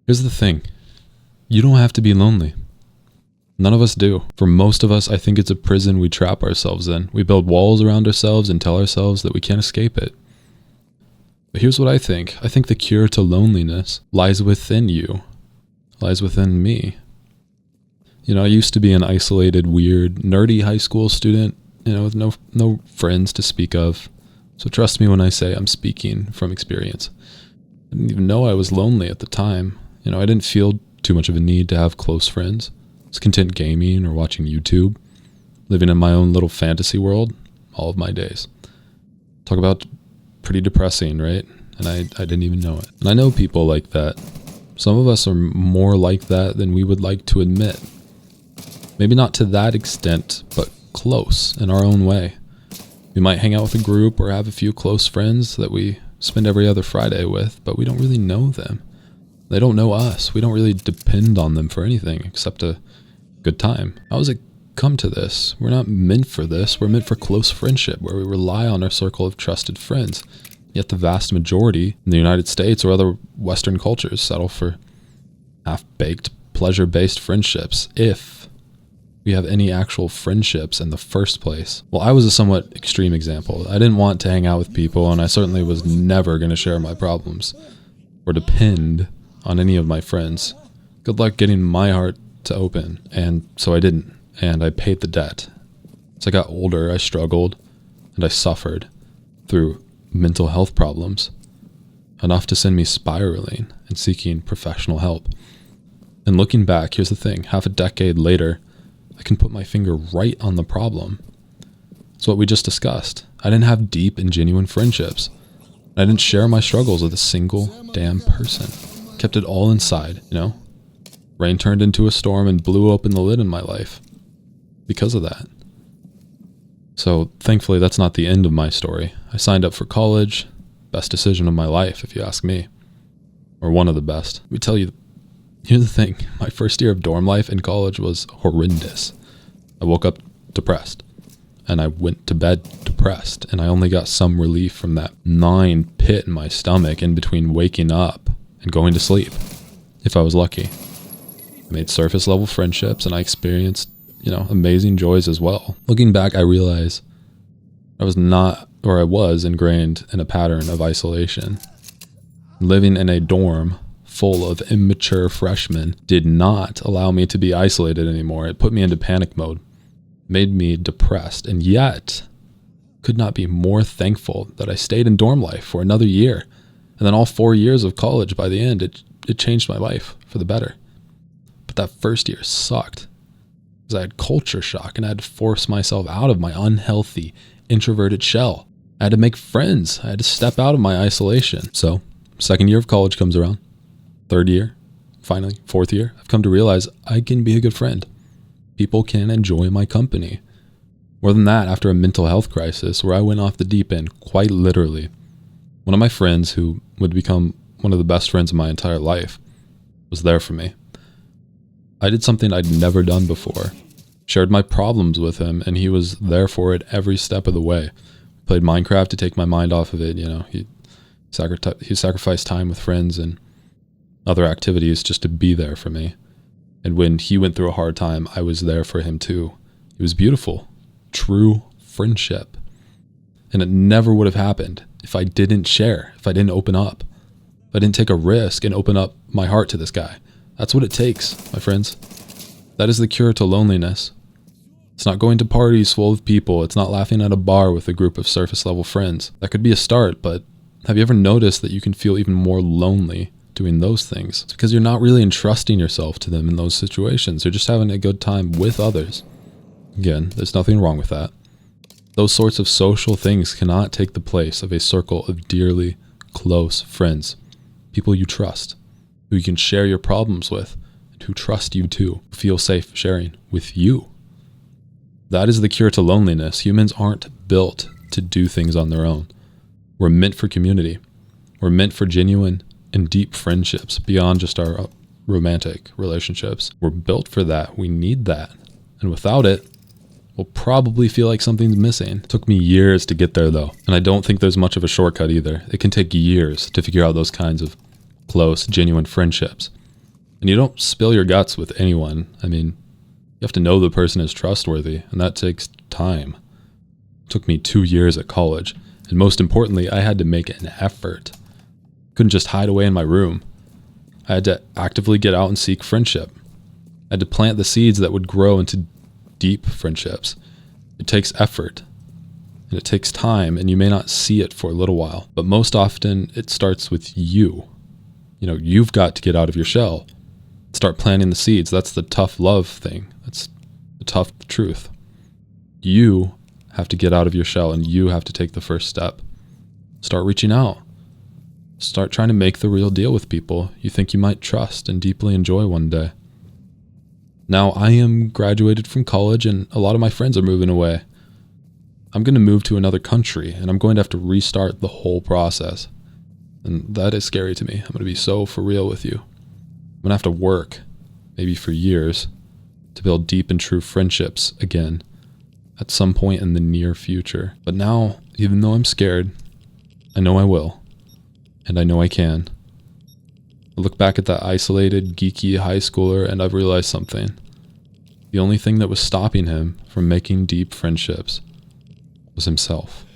Here's the thing. You don't have to be lonely. None of us do. For most of us, I think it's a prison we trap ourselves in. We build walls around ourselves and tell ourselves that we can't escape it. But here's what I think. I think the cure to loneliness lies within you, lies within me. You know, I used to be an isolated, weird, nerdy high school student, with no friends to speak of. So trust me when I say I'm speaking from experience. I didn't even know I was lonely at the time. I didn't feel too much of a need to have close friends. I was content gaming or watching YouTube, living in my own little fantasy world all of my days. Talk about pretty depressing, right? And I didn't even know it. And I know people like that. Some of us are more like that than we would like to admit. Maybe not to that extent, but close in our own way. We might hang out with a group or have a few close friends that we spend every other Friday with, but we don't really know them. They don't know us. We don't really depend on them for anything except a good time. How does it come to this? We're not meant for this. We're meant for close friendship, where we rely on our circle of trusted friends. Yet the vast majority in the United States or other Western cultures settle for half-baked, pleasure-based friendships, if we have any actual friendships in the first place. Well, I was a somewhat extreme example. I didn't want to hang out with people, and I certainly was never going to share my problems or depend on any of my friends. Good luck getting my heart to open. And so I didn't, and I paid the debt. As I got older, I struggled, and I suffered through mental health problems, enough to send me spiraling and seeking professional help. And looking back, here's the thing, half a decade later, I can put my finger right on the problem. It's what we just discussed. I didn't have deep and genuine friendships. I didn't share my struggles with a single damn person. Kept it all inside, Rain turned into a storm and blew open the lid in my life because of that. So thankfully, that's not the end of my story. I signed up for college. Best decision of my life, if you ask me. Or one of the best. Let me tell you, here's the thing. My first year of dorm life in college was horrendous. I woke up depressed. And I went to bed depressed. And I only got some relief from that gnawing pit in my stomach in between waking up and going to sleep, if I was lucky. I made surface level friendships and I experienced, amazing joys as well. Looking back, I realize I was ingrained in a pattern of isolation. Living in a dorm full of immature freshmen did not allow me to be isolated anymore. It put me into panic mode, made me depressed, and yet could not be more thankful that I stayed in dorm life for another year. And then all 4 years of college, by the end, it changed my life for the better. But that first year sucked, because I had culture shock and I had to force myself out of my unhealthy, introverted shell. I had to make friends. I had to step out of my isolation. So, second year of college comes around. Third year, finally, fourth year, I've come to realize I can be a good friend. People can enjoy my company. More than that, after a mental health crisis where I went off the deep end, quite literally, one of my friends who would become one of the best friends of my entire life was there for me. I did something I'd never done before. Shared my problems with him, and he was there for it every step of the way. Played Minecraft to take my mind off of it. He sacrificed time with friends and other activities just to be there for me. And when he went through a hard time, I was there for him too. It was beautiful. True friendship. And it never would have happened if I didn't share, if I didn't open up, if I didn't take a risk and open up my heart to this guy. That's what it takes, my friends. That is the cure to loneliness. It's not going to parties full of people. It's not laughing at a bar with a group of surface level friends. That could be a start, but have you ever noticed that you can feel even more lonely doing those things? It's because you're not really entrusting yourself to them in those situations. You're just having a good time with others. Again, there's nothing wrong with that. Those sorts of social things cannot take the place of a circle of dearly close friends. People you trust, who you can share your problems with, and who trust you too, who feel safe sharing with you. That is the cure to loneliness. Humans aren't built to do things on their own. We're meant for community. We're meant for genuine and deep friendships beyond just our romantic relationships. We're built for that. We need that. And without it, we'll probably feel like something's missing. It took me years to get there though. And I don't think there's much of a shortcut either. It can take years to figure out those kinds of close, genuine friendships. And you don't spill your guts with anyone. I mean, you have to know the person is trustworthy, and that takes time. It took me 2 years at college, and most importantly, I had to make an effort. Couldn't just hide away in my room. I had to actively get out and seek friendship. I had to plant the seeds that would grow into deep friendships. It takes effort, and it takes time, and you may not see it for a little while, but most often it starts with you. You've got to get out of your shell. Start planting the seeds. That's the tough love thing. That's the tough truth. You have to get out of your shell, and you have to take the first step. Start reaching out. Start trying to make the real deal with people you think you might trust and deeply enjoy one day. Now, I am graduated from college, and a lot of my friends are moving away. I'm going to move to another country, and I'm going to have to restart the whole process. And that is scary to me. I'm going to be so for real with you. I'm going to have to work, maybe for years, to build deep and true friendships again at some point in the near future. But now, even though I'm scared, I know I will, and I know I can. I look back at that isolated, geeky high schooler, and I've realized something. The only thing that was stopping him from making deep friendships was himself.